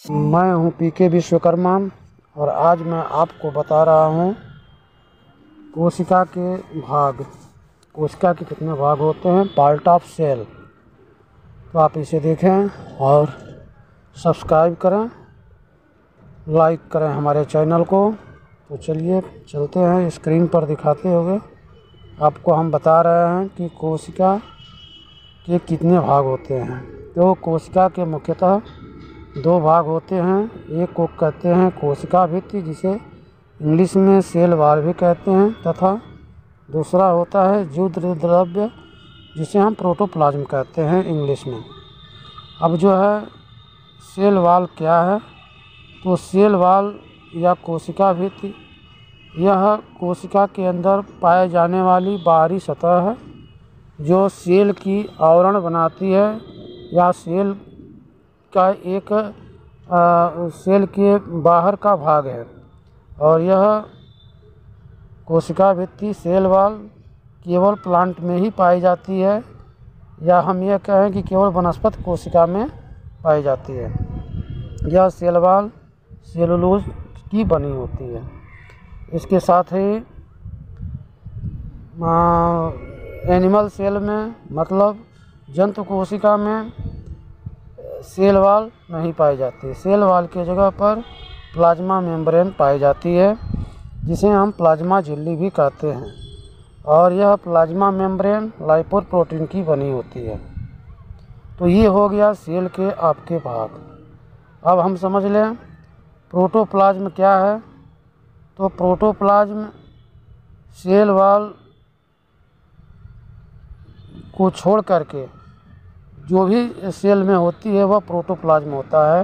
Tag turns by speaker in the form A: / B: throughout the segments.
A: मैं हूं पीके विश्वकर्मा और आज मैं आपको बता रहा हूं कोशिका के भाग। कोशिका के कितने भाग होते हैं, पार्ट ऑफ सेल। तो आप इसे देखें और सब्सक्राइब करें, लाइक करें हमारे चैनल को। तो चलिए चलते हैं, स्क्रीन पर दिखाते हुए आपको हम बता रहे हैं कि कोशिका के कितने भाग होते हैं। तो कोशिका के मुख्यतः दो भाग होते हैं। एक को कहते हैं कोशिका भित्ति, जिसे इंग्लिश में सेल वॉल भी कहते हैं, तथा दूसरा होता है जुद्र द्रव्य, जिसे हम प्रोटोप्लाज्म कहते हैं इंग्लिश में। अब जो है सेल वॉल क्या है, तो सेल वॉल या कोशिका भित्ति यह कोशिका के अंदर पाए जाने वाली बाहरी सतह है जो सेल की आवरण बनाती है, या सेल का एक सेल के बाहर का भाग है। और यह कोशिका भित्ति सेल वॉल केवल प्लांट में ही पाई जाती है, या हम यह कहें कि केवल वनस्पति कोशिका में पाई जाती है। यह सेल वॉल सेलुलोज की बनी होती है। इसके साथ ही एनिमल सेल में, मतलब जंतु कोशिका में सेल वॉल नहीं पाई जाती। सेल वॉल की जगह पर प्लाज्मा मेम्ब्रेन पाई जाती है, जिसे हम प्लाज्मा झिल्ली भी कहते हैं। और यह प्लाज्मा मेम्ब्रेन लाइपोप्रोटीन की बनी होती है। तो ये हो गया सेल के आपके भाग। अब हम समझ लें प्रोटोप्लाज्म क्या है। तो प्रोटोप्लाज्म सेल वॉल को छोड़ करके जो भी सेल में होती है वह प्रोटोप्लाज्म होता है।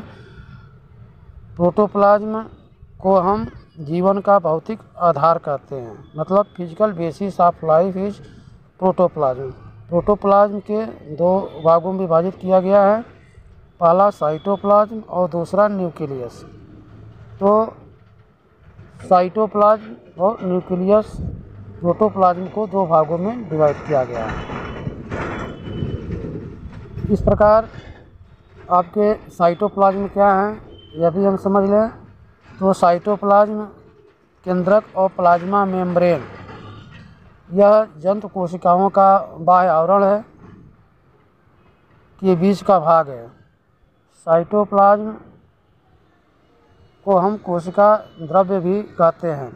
A: प्रोटोप्लाज्म को हम जीवन का भौतिक आधार कहते हैं, मतलब physical basis of life is protoplasm. Protoplasm के दो भागों में विभाजित किया गया है, पहला साइटोप्लाज्म और दूसरा न्यूक्लियस। तो साइटोप्लाज्म और न्यूक्लियस प्रोटोप्लाज्म को दो भागों में डिवाइड किया गया है। इस प्रकार आपके साइटोप्लाज्म क्या है यह भी हम समझ लें। तो साइटोप्लाज्म केंद्रक और प्लाज्मा मेम्ब्रेन यह जंतु कोशिकाओं का बाह्य आवरण है के बीच का भाग है। साइटोप्लाज्म को हम कोशिका द्रव्य भी कहते हैं।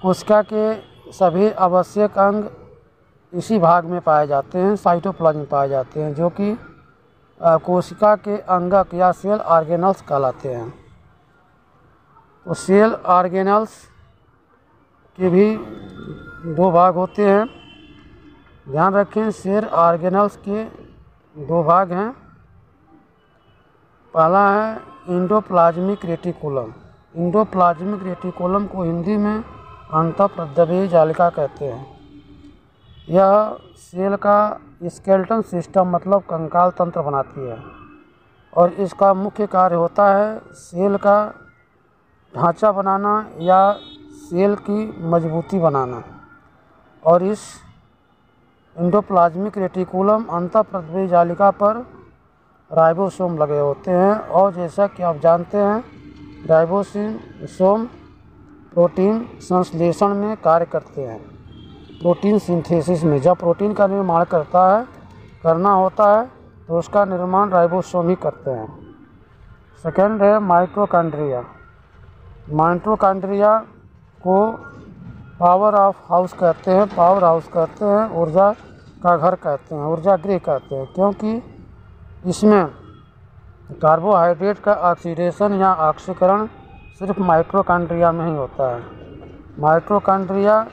A: कोशिका के सभी आवश्यक अंग इसी भाग में पाए जाते हैं, साइटोप्लाज्म में पाए जाते हैं, जो कि कोशिका के अंगक या सेल ऑर्गेनल्स कहलाते हैं। तो सेल ऑर्गेनल्स के भी दो भाग होते हैं। ध्यान रखें, सेल ऑर्गेनल्स के दो भाग हैं। पहला है एंडोप्लाज्मिक रेटिकुलम। एंडोप्लाज्मिक रेटिकुलम को हिंदी में अंतःप्रद्रव्य जालिका कहते हैं। यह सेल का स्केलेटन सिस्टम, मतलब कंकाल तंत्र बनाती है, और इसका मुख्य कार्य होता है सेल का ढांचा बनाना या सेल की मजबूती बनाना। और इस एंडोप्लाज्मिक रेटिकुलम अंतःप्रद्रव्य जालिका पर राइबोसोम लगे होते हैं। और जैसा कि आप जानते हैं राइबोसोम प्रोटीन संश्लेषण में कार्य करते हैं। प्रोटीन सिंथेसिस में जब प्रोटीन का निर्माण करना होता है तो उसका निर्माण राइबोसोम ही करते हैं। सेकंड है माइटोकॉन्ड्रिया। माइटोकॉन्ड्रिया को पावर ऑफ हाउस कहते हैं, पावर हाउस कहते हैं, ऊर्जा का घर कहते हैं, ऊर्जा गृह कहते हैं, क्योंकि इसमें कार्बोहाइड्रेट का ऑक्सीडेशन या ऑक्सीकरण सिर्फ माइटोकॉन्ड्रिया में ही होता है। माइटोकॉन्ड्रिया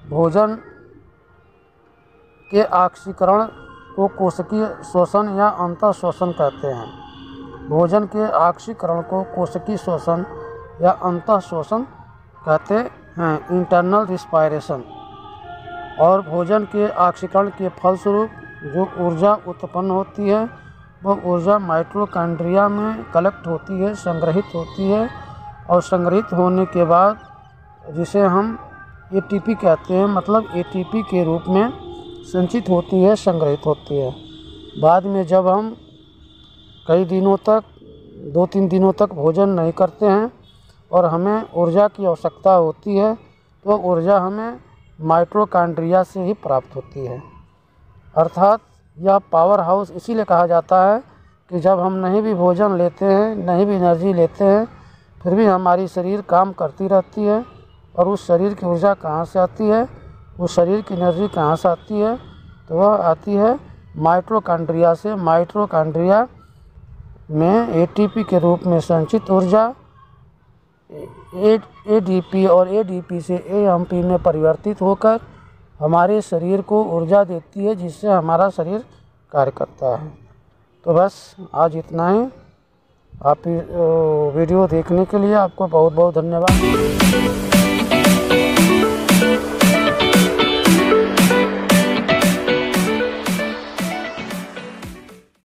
A: भोजन के ऑक्सीकरण को कोशिकीय शोषण या अंतः शोषण कहते हैं। भोजन के ऑक्सीकरण को कोशिकीय शोषण या अंतः शोषण कहते हैं, इंटरनल रिस्पायरेशन। और भोजन के ऑक्सीकरण के फलस्वरूप जो ऊर्जा उत्पन्न होती है वह ऊर्जा माइटोकॉन्ड्रिया में कलेक्ट होती है, संग्रहित होती है, और संग्रहित होने के बाद जिसे हम एटीपी कहते हैं, मतलब एटीपी के रूप में संचित होती है, संग्रहित होती है। बाद में जब हम कई दिनों तक 2-3 दिनों तक भोजन नहीं करते हैं और हमें ऊर्जा की आवश्यकता होती है, तो ऊर्जा हमें माइटोकॉन्ड्रिया से ही प्राप्त होती है। अर्थात यह पावर हाउस इसीलिए कहा जाता है कि जब हम नहीं भी भोजन लेते हैं, नहीं भी एनर्जी लेते हैं, फिर भी हमारी शरीर काम करती रहती है। और उस शरीर की ऊर्जा कहाँ से आती है, उस शरीर की एनर्जी कहाँ से आती है, तो वह आती है माइटोकॉन्ड्रिया से। माइटोकॉन्ड्रिया में एटीपी के रूप में संचित ऊर्जा एडीपी और एडीपी से एएमपी में परिवर्तित होकर हमारे शरीर को ऊर्जा देती है, जिससे हमारा शरीर कार्य करता है। तो बस आज इतना ही। आप वीडियो देखने के लिए आपको बहुत बहुत धन्यवाद।